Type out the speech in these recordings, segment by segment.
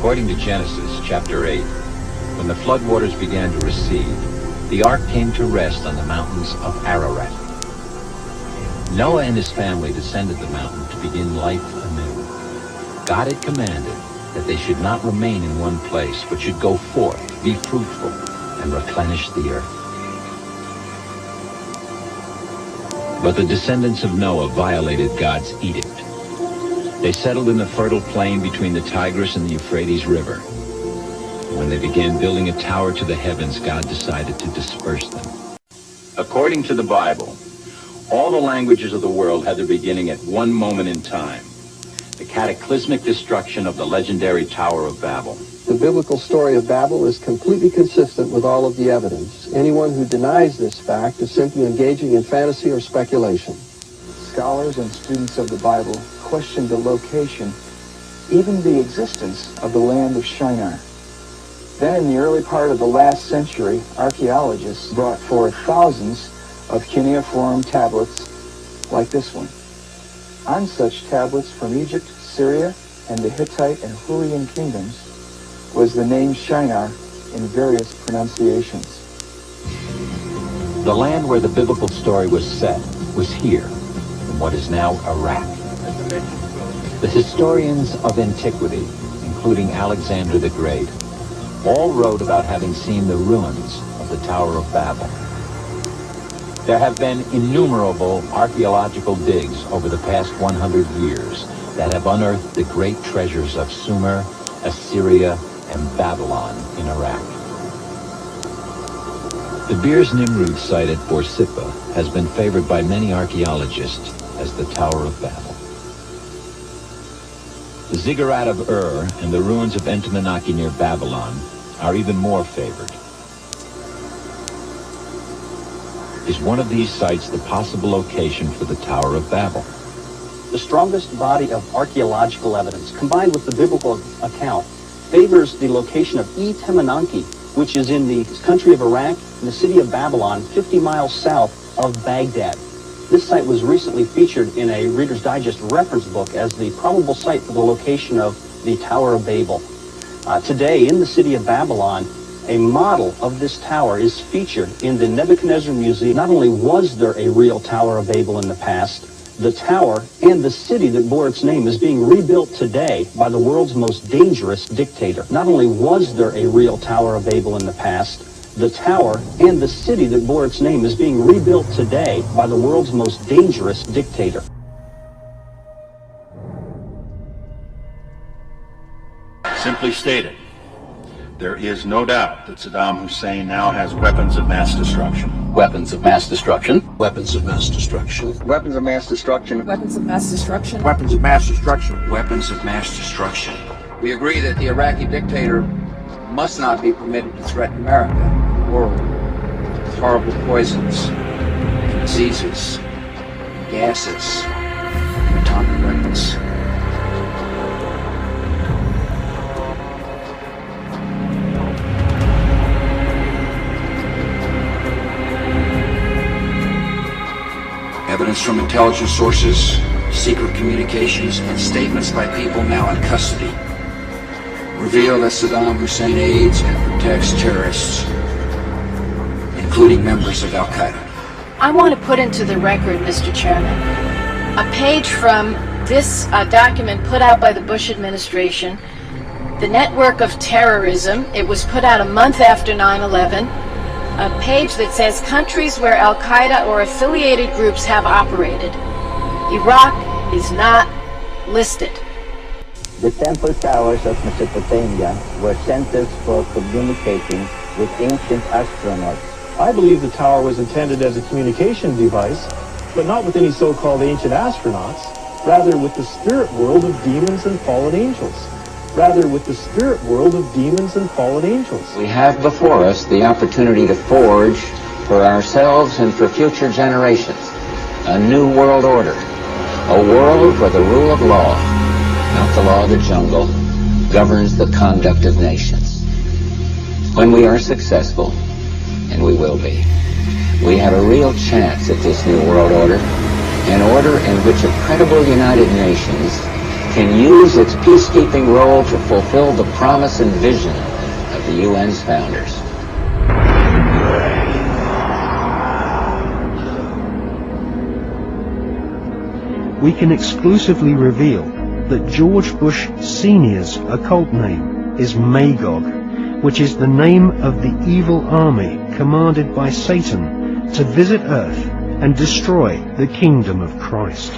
According to Genesis chapter 8, when the floodwaters began to recede, the ark came to rest on the mountains of Ararat. Noah and his family descended the mountain to begin life anew. God had commanded that they should not remain in one place, but should go forth, be fruitful, and replenish the earth. But the descendants of Noah violated God's edict. They settled in the fertile plain between the Tigris and the Euphrates River. When they began building a tower to the heavens, God decided to disperse them. According to the Bible, all the languages of the world had their beginning at one moment in time, the cataclysmic destruction of the legendary Tower of Babel. The biblical story of Babel is completely consistent with all of the evidence. Anyone who denies this fact is simply engaging in fantasy or speculation. Scholars and students of the Bible question the location, even the existence of the land of Shinar. Then in the early part of the last century, archaeologists brought forth thousands of cuneiform tablets like this one. On such tablets from Egypt, Syria, and the Hittite and Hurrian kingdoms was the name Shinar in various pronunciations. The land where the biblical story was set was here, in what is now Iraq. The historians of antiquity, including Alexander the Great, all wrote about having seen the ruins of the Tower of Babel. There have been innumerable archaeological digs over the past 100 years that have unearthed the great treasures of Sumer, Assyria, and Babylon in Iraq. The Beers Nimrud site at Borsippa has been favored by many archaeologists as the Tower of Babel. The Ziggurat of Ur and the ruins of Entemenaki near Babylon are even more favored. Is one of these sites the possible location for the Tower of Babel? The strongest body of archaeological evidence, combined with the biblical account, favors the location of Temenanki, which is in the country of Iraq, in the city of Babylon, 50 miles south of Baghdad. This site was recently featured in a Reader's Digest reference book as the probable site for the location of the Tower of Babel. Today, in the city of Babylon, a model of this tower is featured in the Nebuchadnezzar Museum. Not only was there a real Tower of Babel in the past, the tower and the city that bore its name is being rebuilt today by the world's most dangerous dictator. Not only was there a real Tower of Babel in the past, the tower and the city that bore its name is being rebuilt today by the world's most dangerous dictator. Simply stated, there is no doubt that Saddam Hussein now has weapons of mass destruction. Weapons of mass destruction. Weapons of mass destruction. Weapons of mass destruction. Weapons of mass destruction. Weapons of mass destruction. Weapons of mass destruction. We agree that the Iraqi dictator must not be permitted to threaten America and the world with horrible poisons, diseases, gases, and atomic weapons. Evidence from intelligence sources, secret communications, and statements by people now in custody reveal that Saddam Hussein aids and protects terrorists, including members of Al-Qaeda. I want to put into the record, Mr. Chairman, a page from this document put out by the Bush administration, the Network of Terrorism. It was put out a month after 9/11. A page that says countries where Al-Qaeda or affiliated groups have operated. Iraq is not listed. The temple towers of Mesopotamia were centers for communicating with ancient astronauts. I believe the tower was intended as a communication device, but not with any so-called ancient astronauts, rather with the spirit world of demons and fallen angels. Rather with the spirit world of demons and fallen angels. We have before us the opportunity to forge for ourselves and for future generations a new world order, a world where the rule of law, not the law of the jungle, governs the conduct of nations. When we are successful, and we will be, we have a real chance at this new world order, an order in which a credible United Nations can use its peacekeeping role to fulfill the promise and vision of the UN's founders. We can exclusively reveal that George Bush Sr.'s occult name is Magog, which is the name of the evil army commanded by Satan to visit Earth and destroy the kingdom of Christ.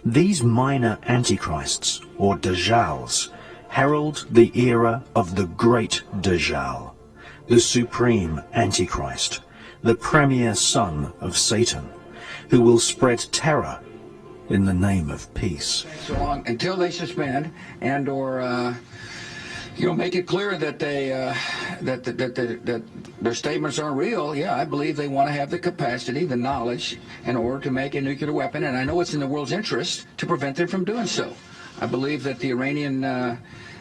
These minor antichrists, or Dajjals, herald the era of the great Dajjal, the supreme Antichrist, the premier son of Satan, who will spread terror in the name of peace. So long until they suspend and or make it clear that they that their statements aren't real. Yeah, I believe they want to have the capacity, the knowledge, in order to make a nuclear weapon, and I know it's in the world's interest to prevent them from doing so. I believe that the Iranian,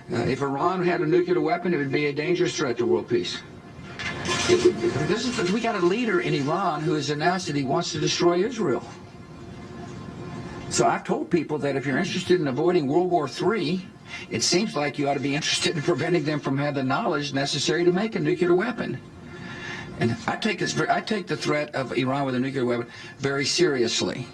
if Iran had a nuclear weapon, it would be a dangerous threat to world peace. We got a leader in Iran who has announced that he wants to destroy Israel. So I've told people that if you're interested in avoiding World War III, it seems like you ought to be interested in preventing them from having the knowledge necessary to make a nuclear weapon. And I take the threat of Iran with a nuclear weapon very seriously.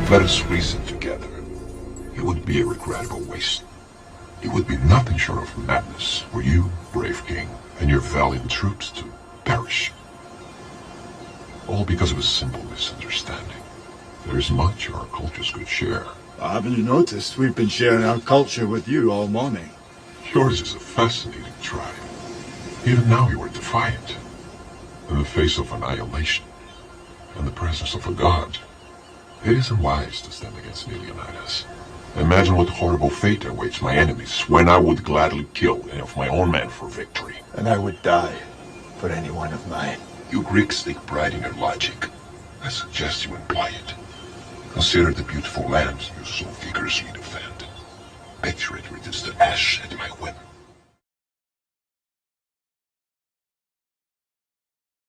Let us reason together. It would be a regrettable waste. It would be nothing short of madness for you, brave king, and your valiant troops to perish. All because of a simple misunderstanding. There is much our cultures could share. Haven't you noticed? We've been sharing our culture with you all morning. Yours is a fascinating tribe. Even now you are defiant. In the face of annihilation, in the presence of a god. It isn't wise to stand against me, Leonidas. Imagine what horrible fate awaits my enemies when I would gladly kill any of my own men for victory. And I would die for any one of mine. You Greeks take pride in your logic. I suggest you employ it. Consider the beautiful land you so vigorously defend. Picture it reduced to ash at my whim.